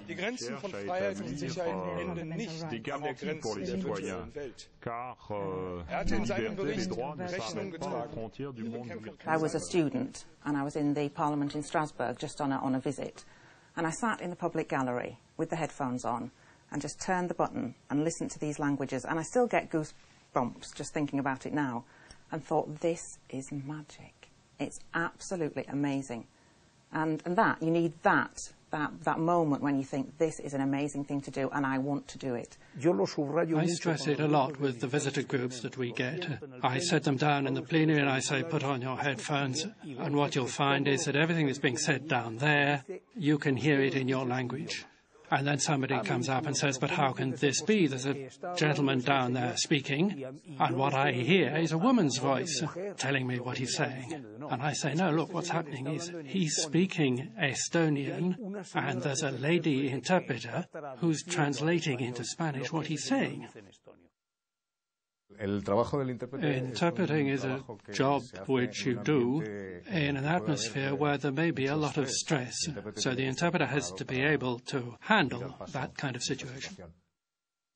Die Grenzen von Freiheit und Sicherheit enden nicht an der Grenze der virtuellen Welt. Hat in seinem Bericht Rechnung getragen. I was a student and I was in the Parliament in Strasbourg just on a visit, and I sat in the public gallery with the headphones on and just turned the button and listened to these languages, and I still get goosebumps just thinking about it now, and thought, this is magic. It's absolutely amazing. And that, you need that moment when you think, this is an amazing thing to do and I want to do it. I stress it a lot with the visitor groups that we get. I set them down in the plenary and I say, put on your headphones, and what you'll find is that everything that's being said down there, you can hear it in your language. And then somebody comes up and says, but how can this be? There's a gentleman down there speaking, and what I hear is a woman's voice telling me what he's saying. And I say, no, look, what's happening is he's speaking Estonian, and there's a lady interpreter who's translating into Spanish what he's saying. Interpreting is a job which you do in an atmosphere where there may be a lot of stress, so the interpreter has to be able to handle that kind of situation.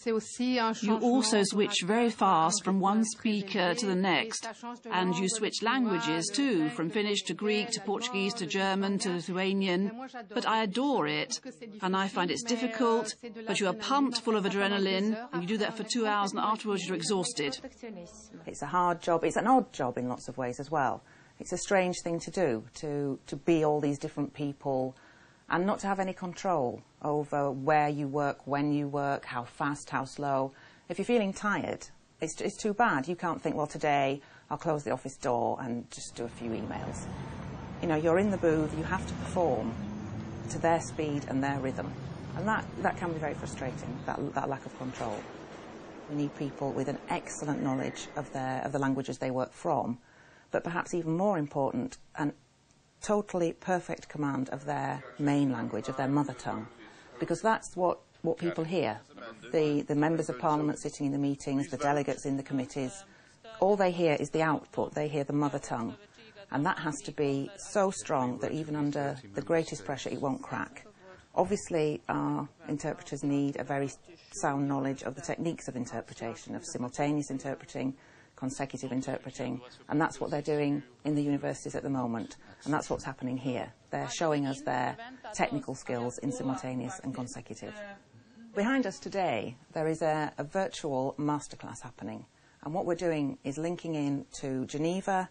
You also switch very fast from one speaker to the next, and you switch languages too, from Finnish to Greek to Portuguese to German to Lithuanian. But I adore it, and I find it's difficult, but you are pumped full of adrenaline, and you do that for 2 hours, and afterwards you're exhausted. It's a hard job. It's an odd job in lots of ways as well. It's a strange thing to do, to be all these different people and not to have any control over where you work, when you work, how fast, how slow. If you're feeling tired, it's too bad. You can't think, well, today I'll close the office door and just do a few emails. You know, you're in the booth, you have to perform to their speed and their rhythm. And that can be very frustrating, that lack of control. We need people with an excellent knowledge of the languages they work from, but perhaps even more important, an totally perfect command of their main language, of their mother tongue, because that's what people hear. The members of Parliament sitting in the meetings, the delegates in the committees, all they hear is the output. They hear the mother tongue, and that has to be so strong that even under the greatest pressure it won't crack. Obviously, our interpreters need a very sound knowledge of the techniques of interpretation, of simultaneous interpreting, consecutive interpreting, and that's what they're doing in the universities at the moment, and that's what's happening here. They're showing us their technical skills in simultaneous and consecutive. Behind us today, there is a virtual masterclass happening, and what we're doing is linking in to Geneva,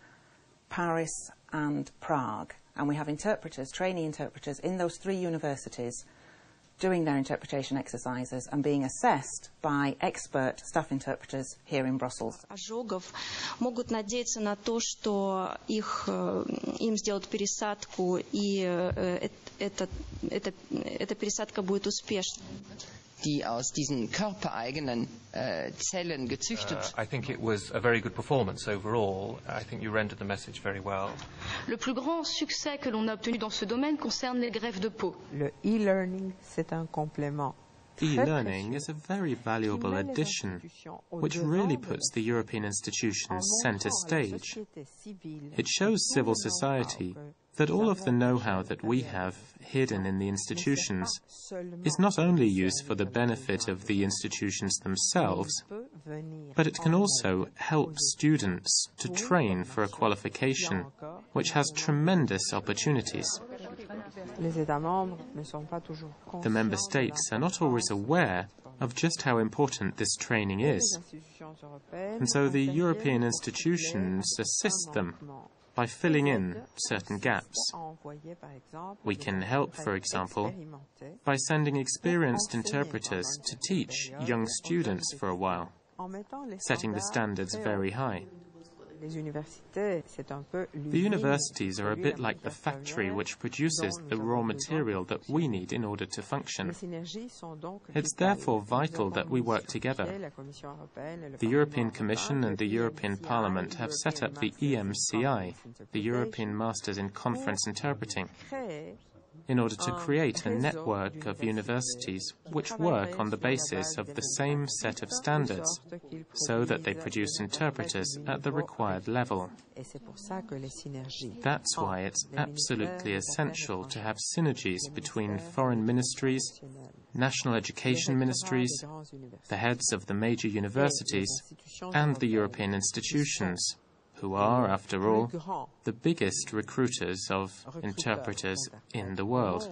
Paris and Prague, and we have interpreters, trainee interpreters in those 3 universities doing their interpretation exercises and being assessed by expert staff interpreters here in Brussels. Ожогов могут надеяться на то, что им сделают пересадку, и эта пересадка будет успешной. Die aus diesen körpereigenen Zellen gezüchtet. I think it was a very good performance overall. I think you rendered the message very well. Le plus grand succès que l'on a obtenu dans ce domaine concerne les greffes de peau. Le e-learning, c'est un complément. E-learning is a very valuable addition, which really puts the European institutions centre stage. It shows civil society that all of the know-how that we have hidden in the institutions is not only used for the benefit of the institutions themselves, but it can also help students to train for a qualification, which has tremendous opportunities. The member states are not always aware of just how important this training is, and so the European institutions assist them by filling in certain gaps. We can help, for example, by sending experienced interpreters to teach young students for a while, setting the standards very high. The universities are a bit like the factory which produces the raw material that we need in order to function. It's therefore vital that we work together. The European Commission and the European Parliament have set up the EMCI, the European Masters in Conference Interpreting. in order to create a network of universities which work on the basis of the same set of standards, so that they produce interpreters at the required level. That's why it's absolutely essential to have synergies between foreign ministries, national education ministries, the heads of the major universities, and the European institutions, who are, after all, the biggest recruiters of interpreters in the world.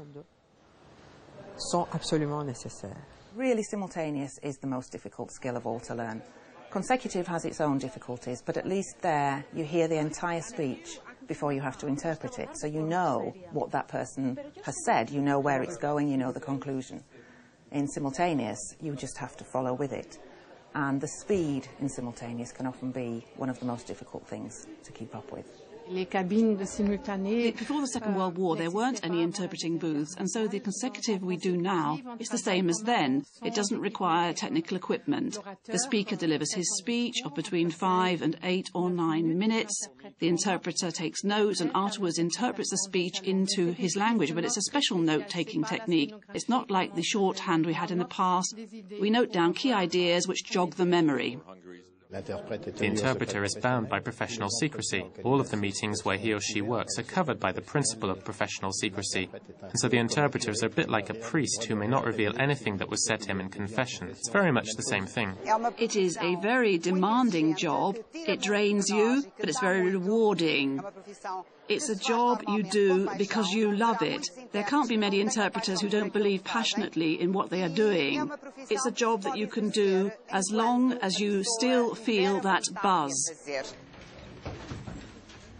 Really, simultaneous is the most difficult skill of all to learn. Consecutive has its own difficulties, but at least there you hear the entire speech before you have to interpret it, so you know what that person has said, you know where it's going, you know the conclusion. In simultaneous, you just have to follow with it. And the speed in simultaneous can often be one of the most difficult things to keep up with. Before the Second World War, there weren't any interpreting booths, and so the consecutive we do now is the same as then. It doesn't require technical equipment. The speaker delivers his speech of between 5 and 8 or 9 minutes. The interpreter takes notes and afterwards interprets the speech into his language, but it's a special note-taking technique. It's not like the shorthand we had in the past. We note down key ideas which jog the memory. The interpreter is bound by professional secrecy. All of the meetings where he or she works are covered by the principle of professional secrecy. And so the interpreter is a bit like a priest who may not reveal anything that was said to him in confession. It's very much the same thing. It is a very demanding job. It drains you, but it's very rewarding. It's a job you do because you love it. There can't be many interpreters who don't believe passionately in what they are doing. It's a job that you can do as long as you still feel that buzz.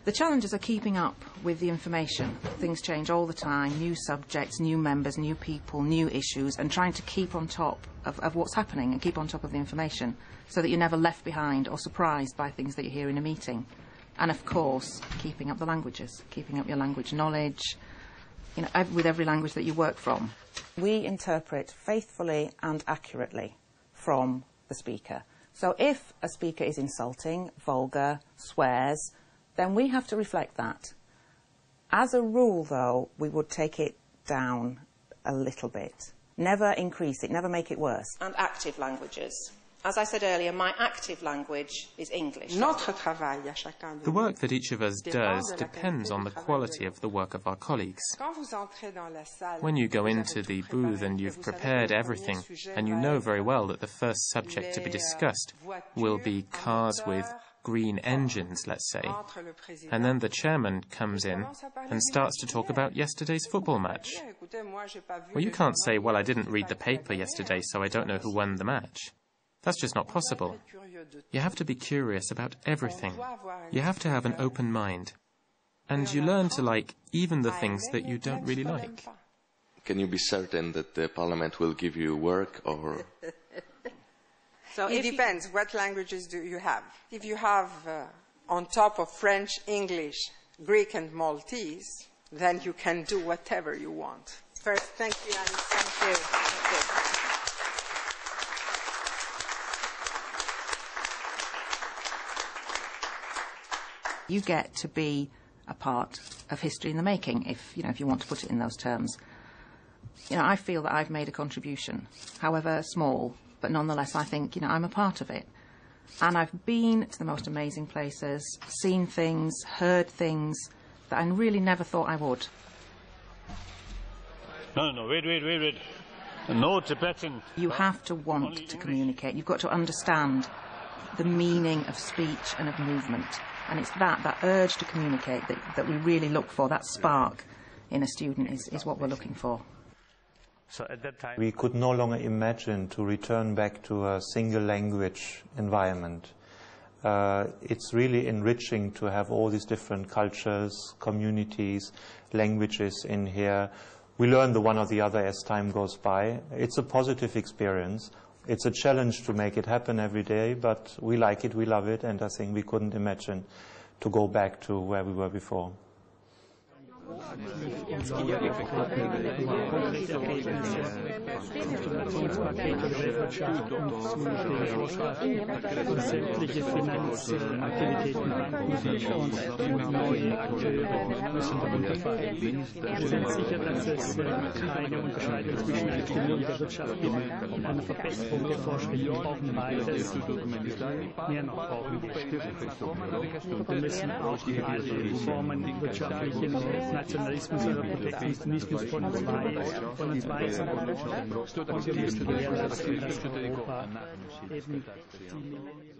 The challenges are keeping up with the information. Things change all the time, new subjects, new members, new people, new issues, and trying to keep on top of what's happening and keep on top of the information so that you're never left behind or surprised by things that you hear in a meeting. And, of course, keeping up the languages, keeping up your language knowledge, with every language that you work from. We interpret faithfully and accurately from the speaker. So if a speaker is insulting, vulgar, swears, then we have to reflect that. As a rule, though, we would take it down a little bit. Never increase it, never make it worse. And active languages. As I said earlier, my active language is English. The work that each of us does depends on the quality of the work of our colleagues. When you go into the booth and you've prepared everything, and you know very well that the first subject to be discussed will be cars with green engines, let's say, and then the chairman comes in and starts to talk about yesterday's football match. Well, you can't say, well, I didn't read the paper yesterday, so I don't know who won the match. That's just not possible. You have to be curious about everything. You have to have an open mind. And you learn to like even the things that you don't really like. Can you be certain that the Parliament will give you work, or...? So it depends. What languages do you have? If you have, on top of French, English, Greek and Maltese, then you can do whatever you want. First, thank you, Alice. Thank you. Thank you. You get to be a part of history in the making, if you want to put it in those terms. I feel that I've made a contribution, however small, but nonetheless I think, I'm a part of it. And I've been to the most amazing places, seen things, heard things that I really never thought I would. No, wait. No Tibetan. You have to want to communicate. You've got to understand the meaning of speech and of movement. And it's that urge to communicate that we really look for. That spark in a student is what we're looking for. So at that time, we could no longer imagine to return back to a single language environment. It's really enriching to have all these different cultures, communities, languages in here. We learn the one or the other as time goes by. It's a positive experience. It's a challenge to make it happen every day, but we like it, we love it, and I think we couldn't imagine to go back to where we were before. sämtliche Finanzaktivitäten, Banken und neue Akteure müssen darunter fallen. Wir sind sicher, dass es keine Unterscheidung zwischen Ökonomie der Wirtschaft gibt und eine Verbesserung der Forschung. Wir brauchen beides. Mehr noch brauchen wir. Wir müssen auch alle Formen wirtschaftlichen Nationalismus oder Protektionismus von uns weisen. Und wir müssen gewährleisten, dass Europa eben die